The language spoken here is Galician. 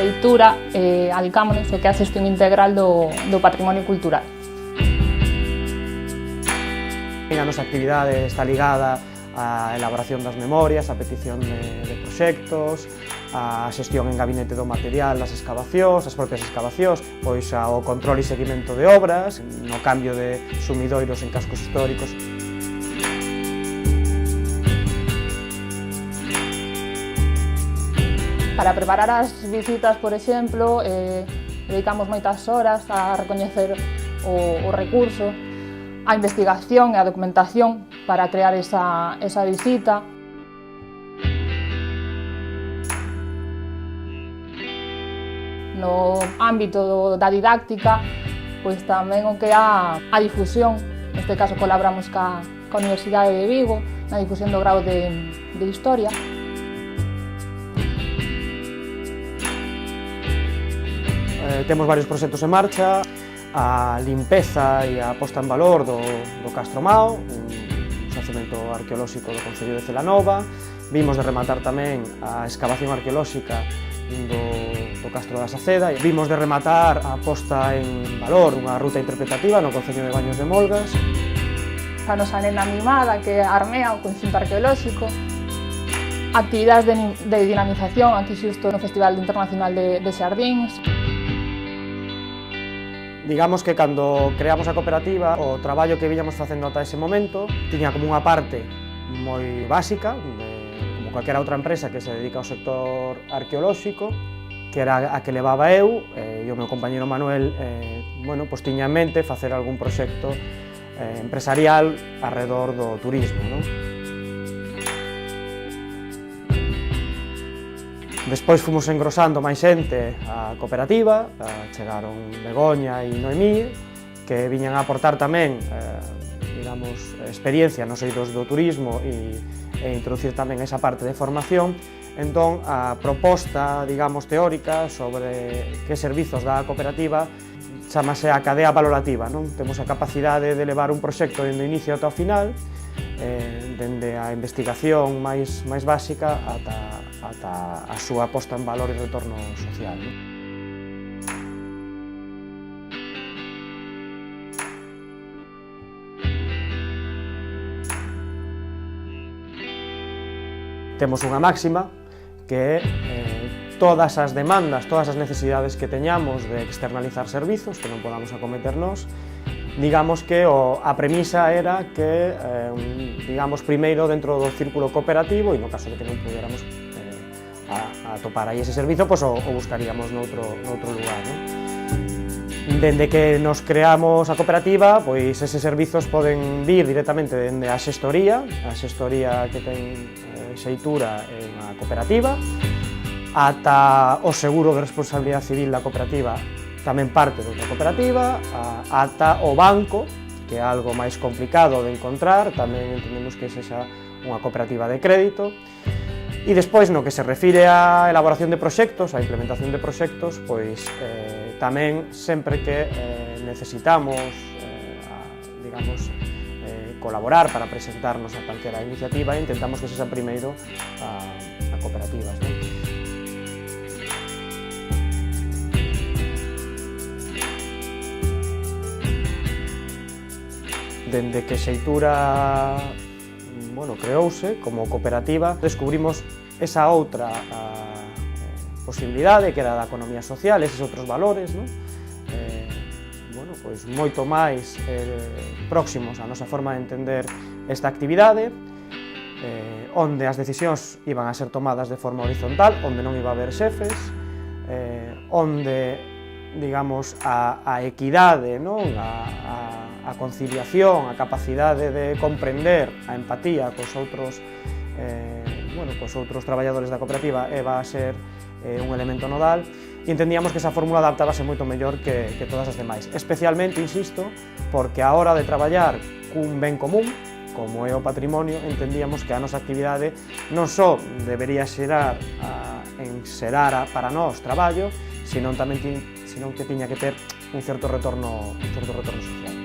Xeitura adicámonos ao que é a xestión integral do patrimonio cultural. A nosa actividade está ligada á elaboración das memorias, a petición de proxectos, a xestión en gabinete do material das escavacións, as propias escavacións, pois ao control e seguimento de obras, no cambio de sumidoiros en cascos históricos. Para preparar as visitas, por exemplo, dedicamos moitas horas a recoñecer o recurso, a investigación e a documentación para crear esa visita. No ámbito da didáctica, pois tamén o que é a difusión, neste caso colaboramos ca Universidade de Vigo, na difusión do grau de Historia. Temos varios proxectos en marcha, a limpeza e a posta en valor do Castro Mao, un xacemento arqueolóxico do Concello de Celanova. Vimos de rematar tamén a excavación arqueolóxica do Castro da Saceda. Vimos de rematar a posta en valor unha ruta interpretativa no Concello de Baños de Molgas. A nosa nena mimada, que é Armea, o conxunto arqueolóxico. Actividades de dinamización, aquí xusto no Festival Internacional de Xardíns. Digamos que cando creamos a cooperativa, o traballo que viñamos facendo ata ese momento tiña como unha parte moi básica, como calquera outra empresa que se dedica ao sector arqueolóxico, que era a que levaba eu, e o meu compañeiro Manuel, bueno, pois tiña en mente facer algún proxecto empresarial arredor do turismo, non? Despois fomos engrosando máis xente a cooperativa, chegaron Begoña e Noemí, que viñan a aportar tamén, digamos, experiencia nos eidos do turismo e introducir tamén esa parte de formación. Entón, a proposta, digamos, teórica sobre que servizos dá a cooperativa chamase a cadea valorativa, non? Temos a capacidade de levar un proxecto dende o inicio ata o final, dende a investigación máis básica ata a súa posta en valor e retorno social. Temos unha máxima que é todas as demandas, todas as necesidades que teñamos de externalizar servizos que non podamos acometer nós, digamos que a premisa era que, digamos, primeiro dentro do círculo cooperativo, e no caso de que non pudiéramos atopar aí ese servizo, pois o buscaríamos noutro lugar, non? Dende que nos creamos a cooperativa, pois eses servizos poden vir directamente dende a xestoría que ten Xeitura en a cooperativa, ata o seguro de responsabilidade civil da cooperativa, tamén parte doutra cooperativa, ata o banco, que é algo máis complicado de encontrar, tamén entendemos que sexa unha cooperativa de crédito. E despois, no que se refire á elaboración de proxectos, á implementación de proxectos, pois tamén sempre que necesitamos, digamos, colaborar para presentarnos a calquera iniciativa, intentamos que sexa primeiro a cooperativas, non? Dende que Xeitura, bueno, creouse como cooperativa, descubrimos esa outra posibilidade que era da economía social, eses outros valores, non? Bueno, pois moito máis próximos á nosa forma de entender esta actividade, onde as decisións iban a ser tomadas de forma horizontal, onde non iba a haber xefes, onde, digamos, a equidade, non? A conciliación, a capacidade de comprender, a empatía cos outros traballadores da cooperativa va a ser un elemento nodal, e entendíamos que esa fórmula adaptábase moito mellor que todas as demais. Especialmente, insisto, porque a hora de traballar cun ben común, como é o patrimonio, entendíamos que a nosa actividade non só debería xerar para nós traballo, senón que tiña que ter un certo retorno social.